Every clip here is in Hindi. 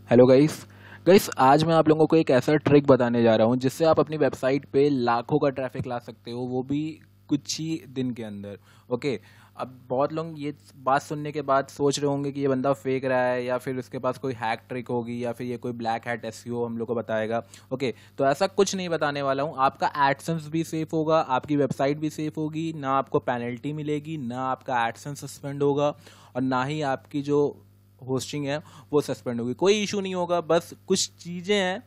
Hello guys. गाइस आज मैं आप लोगों को एक ऐसा ट्रिक बताने जा रहा हूँ जिससे आप अपनी वेबसाइट पे लाखों का ट्रैफिक ला सकते हो, वो भी कुछ ही दिन के अंदर। ओके। अब बहुत लोग ये बात सुनने के बाद सोच रहे होंगे कि ये बंदा फेक रहा है या फिर उसके पास कोई हैक ट्रिक होगी या फिर ये कोई ब्लैक हैट एसईओ हम लोग को बताएगा। ओके, तो ऐसा कुछ नहीं बताने वाला हूँ। आपका एडसेंस भी सेफ होगा, आपकी वेबसाइट भी सेफ होगी, ना आपको पेनल्टी मिलेगी, ना आपका एडसेंस सस्पेंड होगा और ना ही आपकी जो होस्टिंग है वो सस्पेंड होगी। कोई इशू नहीं होगा। बस कुछ चीज़ें हैं,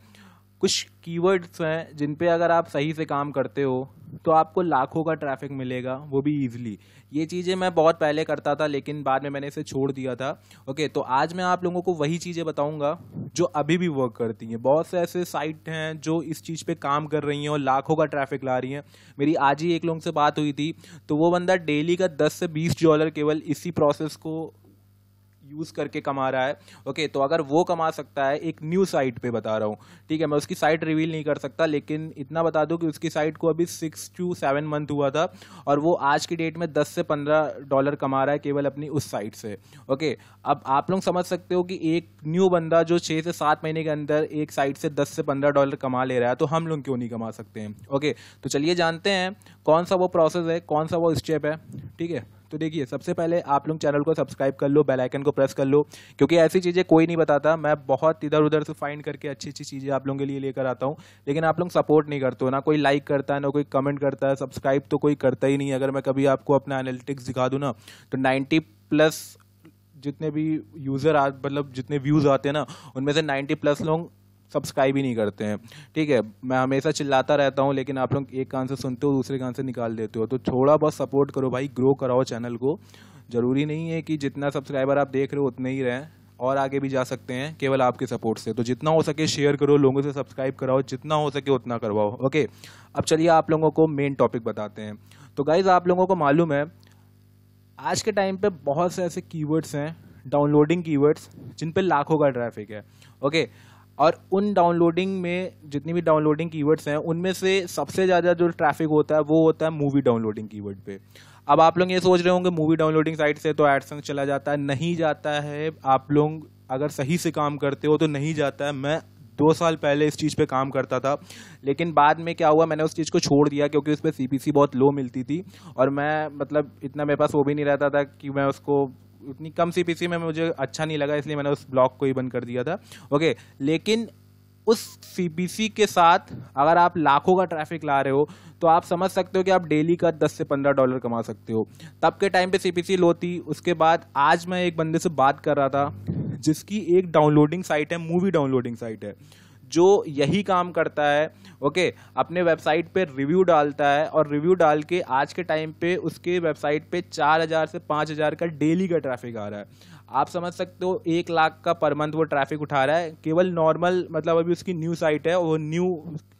कुछ कीवर्ड्स हैं जिन पे अगर आप सही से काम करते हो तो आपको लाखों का ट्रैफिक मिलेगा, वो भी इजीली। ये चीज़ें मैं बहुत पहले करता था लेकिन बाद में मैंने इसे छोड़ दिया था। ओके, तो आज मैं आप लोगों को वही चीज़ें बताऊंगा जो अभी भी वर्क करती हैं। बहुत से ऐसे साइट हैं जो इस चीज़ पे काम कर रही हैं और लाखों का ट्रैफिक ला रही हैं। मेरी आज ही एक लोगों से बात हुई थी, तो वो बंदा डेली का 10 से $20 केवल इसी प्रोसेस को यूज करके कमा रहा है। ओके, तो अगर वो कमा सकता है एक न्यू साइट पे, बता रहा हूँ, ठीक है, मैं उसकी साइट रिवील नहीं कर सकता लेकिन इतना बता दूं कि उसकी साइट को अभी 6 to 7 मंथ हुआ था और वो आज की डेट में $10 से $15 कमा रहा है केवल अपनी उस साइट से। ओके, अब आप लोग समझ सकते हो कि एक न्यू बंदा जो 6 से 7 महीने के अंदर एक साइट से $10 से $15 कमा ले रहा है, तो हम लोग क्यों नहीं कमा सकते हैं। ओके, तो चलिए जानते हैं कौन सा वो प्रोसेस है, कौन सा वो स्टेप है। ठीक है, तो देखिए, सबसे पहले आप लोग चैनल को सब्सक्राइब कर लो, बेल आइकन को प्रेस कर लो, क्योंकि ऐसी चीज़ें कोई नहीं बताता। मैं बहुत इधर उधर से फाइंड करके अच्छी अच्छी चीज़ें आप लोगों के लिए लेकर आता हूँ, लेकिन आप लोग सपोर्ट नहीं करते हो। ना कोई लाइक करता है, ना कोई कमेंट करता है, सब्सक्राइब तो कोई करता ही नहीं। अगर मैं कभी आपको अपना एनालिटिक्स दिखा दूँ ना, तो 90+ जितने भी यूज़र मतलब जितने व्यूज़ आते हैं ना, उनमें से 90+ लोग सब्सक्राइब ही नहीं करते हैं। ठीक है, मैं हमेशा चिल्लाता रहता हूँ लेकिन आप लोग एक कान से सुनते हो, दूसरे कान से निकाल देते हो। तो थोड़ा बहुत सपोर्ट करो भाई, ग्रो कराओ चैनल को। ज़रूरी नहीं है कि जितना सब्सक्राइबर आप देख रहे हो उतने ही रहें, और आगे भी जा सकते हैं केवल आपके सपोर्ट से। तो जितना हो सके शेयर करो, लोगों से सब्सक्राइब कराओ, जितना हो सके उतना करवाओ। ओके, अब चलिए आप लोगों को मेन टॉपिक बताते हैं। तो गाइज, आप लोगों को मालूम है आज के टाइम पे बहुत से ऐसे कीवर्ड्स हैं, डाउनलोडिंग कीवर्ड्स, जिन पे लाखों का ट्रैफिक है। ओके, और उन डाउनलोडिंग में जितनी भी डाउनलोडिंग कीवर्ड्स हैं उनमें से सबसे ज़्यादा जो ट्रैफिक होता है वो होता है मूवी डाउनलोडिंग कीवर्ड पे। अब आप लोग ये सोच रहे होंगे मूवी डाउनलोडिंग साइट से तो एडसेंस चला जाता है। नहीं जाता है। आप लोग अगर सही से काम करते हो तो नहीं जाता है। मैं 2 साल पहले इस चीज़ पे काम करता था, लेकिन बाद में क्या हुआ, मैंने उस चीज़ को छोड़ दिया क्योंकि उस पर सीपीसी बहुत लो मिलती थी और मैं मतलब इतना मेरे पास वो भी नहीं रहता था कि मैं उसको, उतनी कम सीपीसी में मुझे अच्छा नहीं लगा, इसलिए मैंने उस ब्लॉक को ही बंद कर दिया था। ओके, लेकिन उस सीपीसी के साथ अगर आप लाखों का ट्रैफिक ला रहे हो तो आप समझ सकते हो कि आप डेली का $10 से $15 कमा सकते हो। तब के टाइम पे सीपीसी लो थी। उसके बाद आज मैं एक बंदे से बात कर रहा था जिसकी एक डाउनलोडिंग साइट है, मूवी डाउनलोडिंग साइट है, जो यही काम करता है। ओके, अपने वेबसाइट पे रिव्यू डालता है और रिव्यू डाल के आज के टाइम पे उसके वेबसाइट पे 4,000 से 5,000 का डेली का ट्रैफिक आ रहा है। आप समझ सकते हो 1 लाख का पर मंथ वो ट्रैफिक उठा रहा है केवल नॉर्मल, मतलब अभी उसकी न्यू साइट है, वो न्यू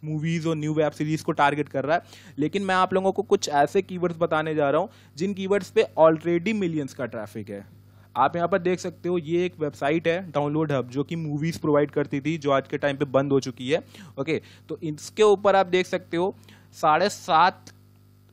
मूवीज और न्यू वेब सीरीज को टारगेट कर रहा है। लेकिन मैं आप लोगों को कुछ ऐसे कीवर्ड्स बताने जा रहा हूँ जिन कीवर्ड्स पे ऑलरेडी मिलियंस का ट्रैफिक है। आप यहाँ पर देख सकते हो, ये एक वेबसाइट है डाउनलोड हब, जो कि मूवीज प्रोवाइड करती थी, जो आज के टाइम पे बंद हो चुकी है। ओके, तो इसके ऊपर आप देख सकते हो 7.5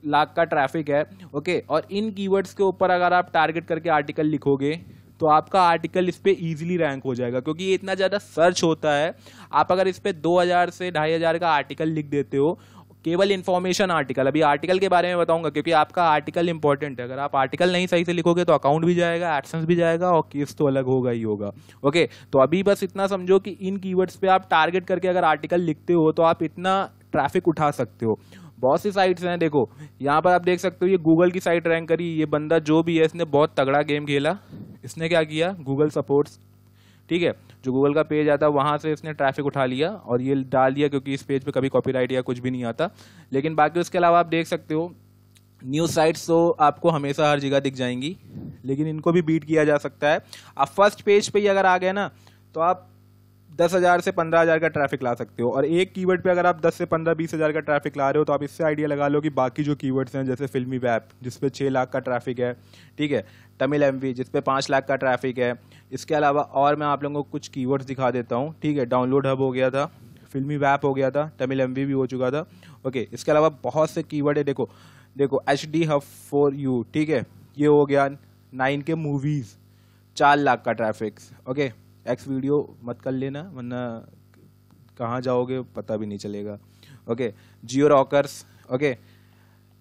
लाख का ट्रैफिक है। ओके, और इन कीवर्ड्स के ऊपर अगर आप टारगेट करके आर्टिकल लिखोगे तो आपका आर्टिकल इस पे इजीली रैंक हो जाएगा, क्योंकि ये इतना ज़्यादा सर्च होता है। आप अगर इस पे 2,000 से 2,500 का आर्टिकल लिख देते हो, केवल इन्फॉर्मेशन आर्टिकल, अभी आर्टिकल के बारे में बताऊंगा क्योंकि आपका आर्टिकल इंपॉर्टेंट है। अगर आप आर्टिकल नहीं सही से लिखोगे तो अकाउंट भी जाएगा, एडसेंस भी जाएगा और केस तो अलग होगा ही होगा। ओके, तो अभी बस इतना समझो कि इन कीवर्ड्स पे आप टारगेट करके अगर आर्टिकल लिखते हो तो आप इतना ट्रैफिक उठा सकते हो। बहुत सी साइट्स हैं, देखो यहाँ पर आप देख सकते हो, ये गूगल की साइट रैंक करी। ये बंदा जो भी है इसने बहुत तगड़ा गेम खेला। इसने क्या किया, गूगल सपोर्ट्स, ठीक है, जो गूगल का पेज आता है वहाँ से इसने ट्रैफिक उठा लिया और ये डाल दिया, क्योंकि इस पेज पे कभी कॉपीराइट या कुछ भी नहीं आता। लेकिन बाकी उसके अलावा आप देख सकते हो न्यूज़ साइट्स तो आपको हमेशा हर जगह दिख जाएंगी, लेकिन इनको भी बीट किया जा सकता है। आप फर्स्ट पेज पे ही अगर आ गए ना तो आप 10,000 से 15,000 का ट्रैफिक ला सकते हो। और एक कीवर्ड पे अगर आप 10 से 15-20 हज़ार का ट्रैफिक ला रहे हो तो आप इससे आइडिया लगा लो कि बाकी जो कीवर्ड्स हैं, जैसे फिल्मी वैप जिसपे 6 लाख का ट्रैफिक है, ठीक है, तमिल एमवी जिसपे 5 लाख का ट्रैफिक है। इसके अलावा और मैं आप लोगों को कुछ कीवर्ड्स दिखा देता हूँ, ठीक है, डाउनलोड हब हो गया था, फिल्मी वैप हो गया था, तमिल एमवी भी हो चुका था। ओके, इसके अलावा बहुत से कीवर्ड है, देखो देखो HD हब फॉर यू, ठीक है, ये हो गया। 9 के मूवीज, 4 लाख का ट्रैफिक। ओके, एक्स वीडियो मत कर लेना, वरना कहाँ जाओगे पता भी नहीं चलेगा। ओके, जियो रॉकर्स। ओके,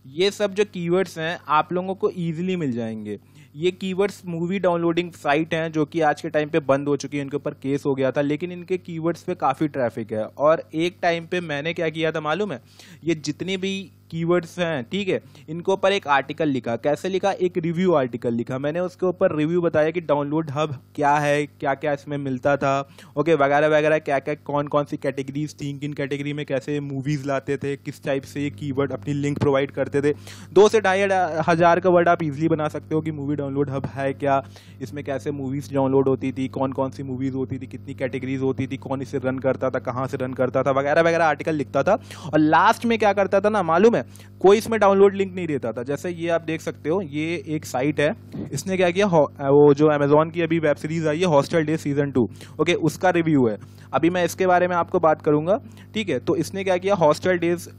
ये सब जो कीवर्ड्स हैं आप लोगों को ईजिली मिल जाएंगे। ये कीवर्ड्स मूवी डाउनलोडिंग साइट हैं जो कि आज के टाइम पे बंद हो चुकी है, इनके ऊपर केस हो गया था, लेकिन इनके कीवर्ड्स पे काफ़ी ट्रैफिक है। और एक टाइम पे मैंने क्या किया था मालूम है, ये जितनी भी कीवर्ड्स हैं, ठीक है, इनके ऊपर एक आर्टिकल लिखा। कैसे लिखा? एक रिव्यू आर्टिकल लिखा मैंने, उसके ऊपर रिव्यू बताया कि डाउनलोड हब क्या है, क्या क्या इसमें मिलता था, ओके, वगैरह वगैरह, क्या क्या कौन कौन सी कैटेगरीज थी, किन कैटेगरी में कैसे मूवीज़ लाते थे, किस टाइप से ये कीवर्ड अपनी लिंक प्रोवाइड करते थे। 2 से 2,500 का वर्ड आप इजीली बना सकते हो कि मूवी डाउनलोड हब है क्या, इसमें कैसे मूवीज़ डाउनलोड होती थी, कौन कौन सी मूवीज़ होती थी, कितनी कैटेगरीज होती थी, कौन इसे रन करता था, कहाँ से रन करता था, वगैरह वगैरह आर्टिकल लिखता था। और लास्ट में क्या करता था ना मालूम है, कोई इसमें डाउनलोड लिंक नहीं देता था। जैसे ये आप देख सकते हो, ये एक साइट है, इसने क्या किया, वो जो अमेजॉन की अभी वेब सीरीज आई है हॉस्टल डेज सीजन 2, ओके, उसका रिव्यू है। अभी मैं इसके बारे में आपको बात करूंगा, ठीक है। तो इसने क्या किया, हॉस्टल डेज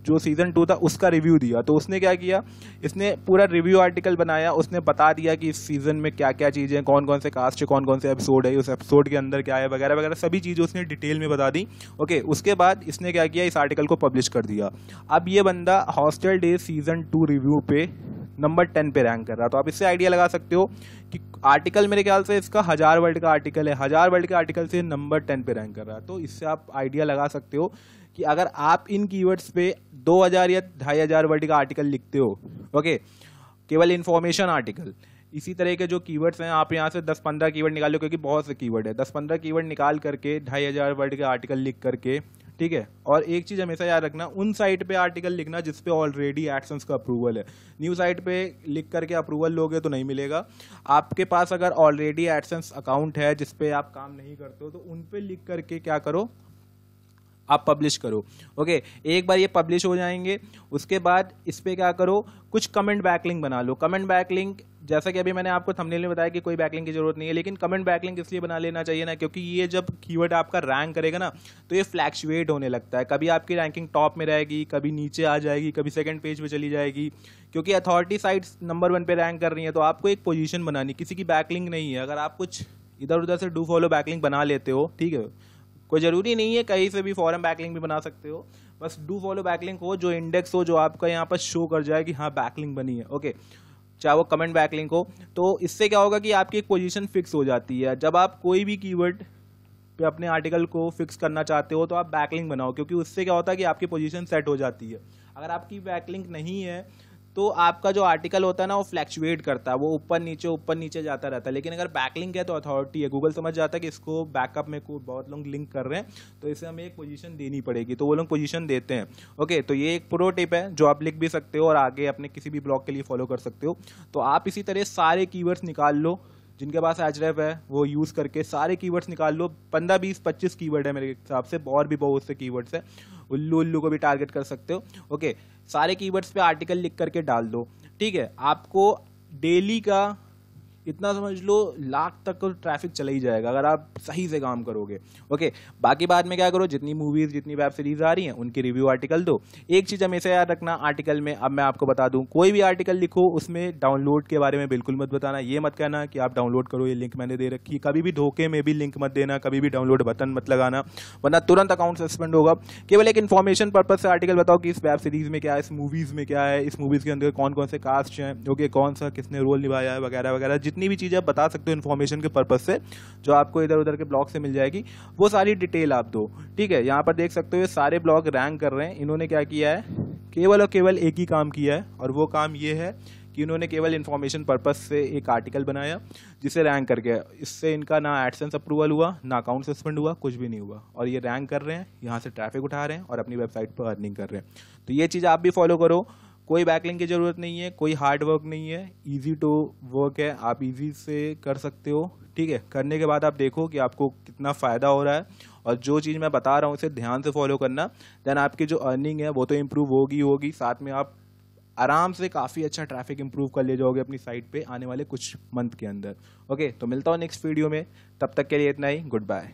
जो सीजन 2 था उसका रिव्यू दिया। तो उसने क्या किया, इसने पूरा रिव्यू आर्टिकल बनाया, उसने बता दिया कि इस सीजन में क्या क्या चीज़ें, कौन कौन से कास्ट है, कौन कौन से एपिसोड है, उस एपिसोड के अंदर क्या है, वगैरह वगैरह सभी चीज़ें उसने डिटेल में बता दी। ओके, उसके बाद इसने क्या किया, इस आर्टिकल को पब्लिश कर दिया। अब ये बंदा हॉस्टल डेज सीजन 2 रिव्यू पे नंबर 10 पे रैंक कर रहा। तो आप इससे आइडिया लगा सकते हो कि आर्टिकल मेरे ख्याल से इसका 1000 वर्ड का आर्टिकल है, 1000 वर्ड के आर्टिकल से नंबर 10 पे रैंक कर रहा है। तो इससे आप आइडिया लगा सकते हो कि अगर आप इन कीवर्ड्स पे 2000 या 2500 वर्ड का आर्टिकल लिखते हो, ओके, केवल इन्फॉर्मेशन आर्टिकल, इसी तरह के जो कीवर्ड्स हैं आप यहाँ से 10-15 कीवर्ड निकाल लो, क्योंकि बहुत से कीवर्ड है, 10-15 कीवर्ड निकाल करके 2500 वर्ड के आर्टिकल लिख करके, ठीक है। और एक चीज़ हमेशा याद रखना, उन साइट पे आर्टिकल लिखना जिस पे ऑलरेडी एडसेंस का अप्रूवल है। न्यू साइट पे लिख करके अप्रूवल लोगे तो नहीं मिलेगा। आपके पास अगर ऑलरेडी एडसेंस अकाउंट है जिस पे आप काम नहीं करते हो, तो उन पे लिख करके क्या करो, आप पब्लिश करो। ओके, एक बार ये पब्लिश हो जाएंगे, उसके बाद इस पे क्या करो, कुछ कमेंट बैकलिंक बना लो। कमेंट बैकलिंक, जैसा कि अभी मैंने आपको थंबनेल में बताया कि कोई बैकलिंक की जरूरत नहीं है, लेकिन कमेंट बैकलिंक इसलिए बना लेना चाहिए ना, क्योंकि ये जब कीवर्ड आपका रैंक करेगा ना, तो ये फ्लैक्चुएट होने लगता है। कभी आपकी रैंकिंग टॉप में रहेगी, कभी नीचे आ जाएगी, कभी सेकंड पेज पे चली जाएगी, क्योंकि अथॉरिटी साइट्स नंबर 1 पे रैंक कर रही है। तो आपको एक पोजीशन बनानी, किसी की बैकलिंक नहीं है। अगर आप कुछ इधर उधर से डू फॉलो बैकलिंक बना लेते हो, ठीक है, कोई जरूरी नहीं है कहीं से भी फॉरम बैकलिंक भी बना सकते हो, बस डू फॉलो बैकलिंक हो, जो इंडेक्स हो, जो आपका यहाँ पर शो कर जाए कि हाँ बैकलिंक बनी है। ओके, चाहे वो कमेंट बैकलिंक हो। तो इससे क्या होगा कि आपकी एक पोजीशन फिक्स हो जाती है। जब आप कोई भी कीवर्ड पे अपने आर्टिकल को फिक्स करना चाहते हो तो आप बैकलिंक बनाओ, क्योंकि उससे क्या होता है कि आपकी पोजीशन सेट हो जाती है। अगर आपकी बैकलिंक नहीं है तो आपका जो आर्टिकल होता है ना, वो फ्लैक्चुएट करता है, वो ऊपर नीचे जाता रहता है। लेकिन अगर बैकलिंक है तो अथॉरिटी है, गूगल समझ जाता है कि इसको बैकअप में को बहुत लोग लिंक कर रहे हैं, तो इसे हमें एक पोजीशन देनी पड़ेगी, तो वो लोग पोजीशन देते हैं। ओके, तो ये एक प्रो टिप है जो आप लिख भी सकते हो और आगे अपने किसी भी ब्लॉग के लिए फॉलो कर सकते हो। तो आप इसी तरह सारे कीवर्ड्स निकाल लो, जिनके पास एचरेफ है वो यूज़ करके सारे कीवर्ड्स निकाल लो। 15, 20, 25 कीवर्ड है मेरे हिसाब से, और भी बहुत से कीवर्ड्स है। उल्लू को भी टारगेट कर सकते हो। ओके, सारे कीवर्ड्स पे आर्टिकल लिख करके डाल दो, ठीक है। आपको डेली का इतना समझ लो लाख तक तो ट्रैफिक चला ही जाएगा अगर आप सही से काम करोगे। ओके, बाकी बाद में क्या करो, जितनी मूवीज जितनी वेब सीरीज आ रही हैं उनके रिव्यू आर्टिकल दो। एक चीज हमेशा याद रखना आर्टिकल में, अब मैं आपको बता दूं, कोई भी आर्टिकल लिखो उसमें डाउनलोड के बारे में बिल्कुल मत बताना। ये मत कहना कि आप डाउनलोड करो, ये लिंक मैंने दे रखी है। कभी भी धोखे में भी लिंक मत देना, कभी भी डाउनलोड बटन मत लगाना, वरना तुरंत अकाउंट सस्पेंड होगा। केवल एक इन्फॉर्मेशन पर्पज से आर्टिकल बताओ कि इस वेब सीरीज में क्या है, इस मूवीज में क्या है, इस मूवीज के अंदर कौन कौन से कास्ट हैं, ओके, कौन सा किसने रोल निभाया है, वगैरह वगैरह, जितनी भी चीजें बता सकते हो इन्फॉर्मेशन के पर्पज से, जो आपको इधर उधर के ब्लॉग से मिल जाएगी, वो सारी डिटेल आप दो, ठीक है। यहाँ पर देख सकते हो ये सारे ब्लॉग रैंक कर रहे हैं। इन्होंने क्या किया है, केवल और केवल एक ही काम किया है, और वो काम ये है कि इन्होंने केवल इन्फॉर्मेशन पर्पज से एक आर्टिकल बनाया जिसे रैंक कर गया। इससे इनका ना एडसेंस अप्रूवल हुआ, ना अकाउंट सस्पेंड हुआ, कुछ भी नहीं हुआ, और ये रैंक कर रहे हैं, यहाँ से ट्रैफिक उठा रहे हैं और अपनी वेबसाइट पर अर्निंग कर रहे हैं। तो ये चीज़ आप भी फॉलो करो। कोई बैकलिंक की जरूरत नहीं है, कोई हार्ड वर्क नहीं है, इजी टू वर्क है, आप इजी से कर सकते हो, ठीक है। करने के बाद आप देखो कि आपको कितना फ़ायदा हो रहा है, और जो चीज़ मैं बता रहा हूँ उसे ध्यान से फॉलो करना, देन आपकी जो अर्निंग है वो तो इम्प्रूव होगी, साथ में आप आराम से काफ़ी अच्छा ट्रैफिक इंप्रूव कर ले जाओगे अपनी साइट पे आने वाले कुछ मंथ के अंदर। ओके, तो मिलता हूँ नेक्स्ट वीडियो में, तब तक के लिए इतना ही, गुड बाय।